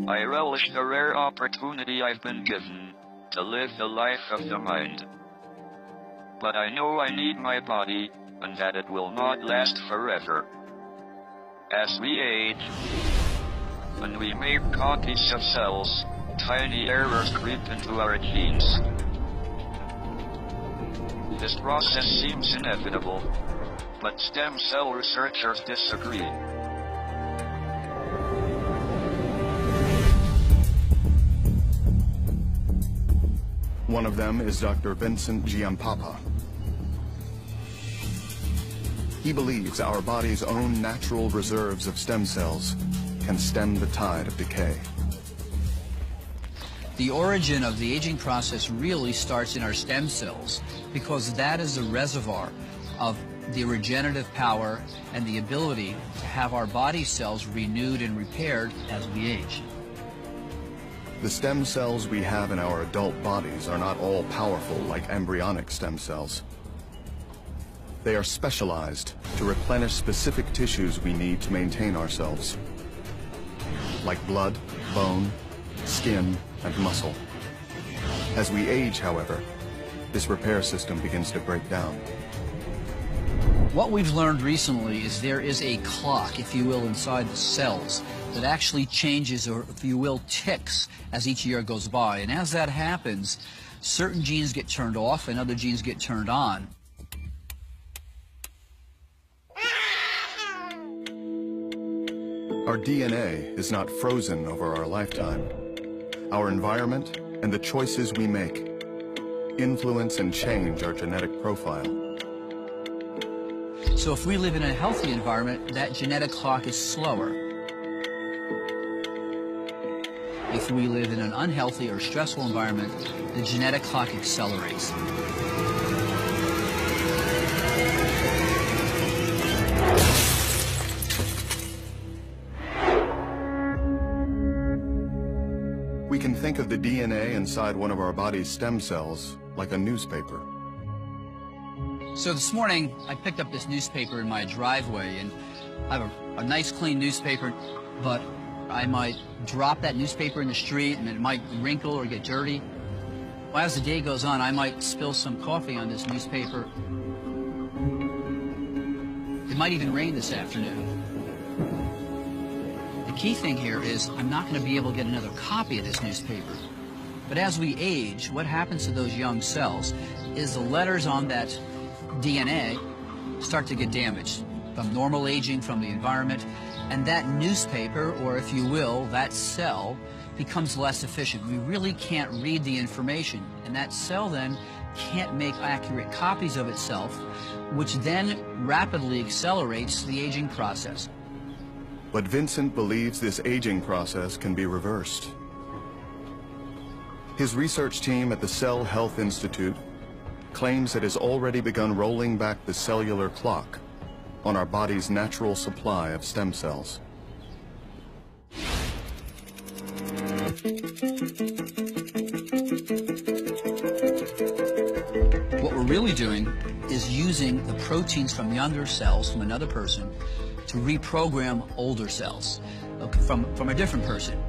I relish the rare opportunity I've been given to live the life of the mind. But I know I need my body, and that it will not last forever. As we age, and we make copies of cells, tiny errors creep into our genes. This process seems inevitable, but stem cell researchers disagree. One of them is Dr. Vincent Giampapa. He believes our body's own natural reserves of stem cells can stem the tide of decay. The origin of the aging process really starts in our stem cells, because that is the reservoir of the regenerative power and the ability to have our body cells renewed and repaired as we age. The stem cells we have in our adult bodies are not all powerful like embryonic stem cells. They are specialized to replenish specific tissues we need to maintain ourselves, like blood, bone, skin, and muscle. As we age, however, this repair system begins to break down. What we've learned recently is there is a clock, if you will, inside the cells that actually changes, or if you will, ticks as each year goes by. And as that happens, certain genes get turned off and other genes get turned on. Our DNA is not frozen over our lifetime. Our environment and the choices we make influence and change our genetic profile. So if we live in a healthy environment, that genetic clock is slower. If we live in an unhealthy or stressful environment, the genetic clock accelerates. We can think of the DNA inside one of our body's stem cells like a newspaper. So this morning, I picked up this newspaper in my driveway, and I have a nice clean newspaper, but I might drop that newspaper in the street and it might wrinkle or get dirty. Well, as the day goes on, I might spill some coffee on this newspaper. It might even rain this afternoon. The key thing here is I'm not going to be able to get another copy of this newspaper. But as we age, what happens to those young cells is the letters on that DNA start to get damaged from normal aging, from the environment, and that newspaper, or if you will, that cell, becomes less efficient. We really can't read the information, and that cell then can't make accurate copies of itself, which then rapidly accelerates the aging process. But Vincent believes this aging process can be reversed. His research team at the Cell Health Institute claims it has already begun rolling back the cellular clock on our body's natural supply of stem cells. What we're really doing is using the proteins from younger cells from another person to reprogram older cells from a different person.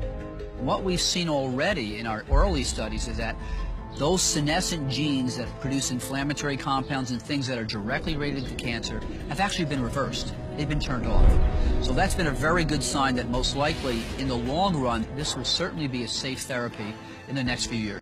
What we've seen already in our early studies is that those senescent genes that produce inflammatory compounds and things that are directly related to cancer have actually been reversed. They've been turned off. So that's been a very good sign that most likely, in the long run, this will certainly be a safe therapy in the next few years.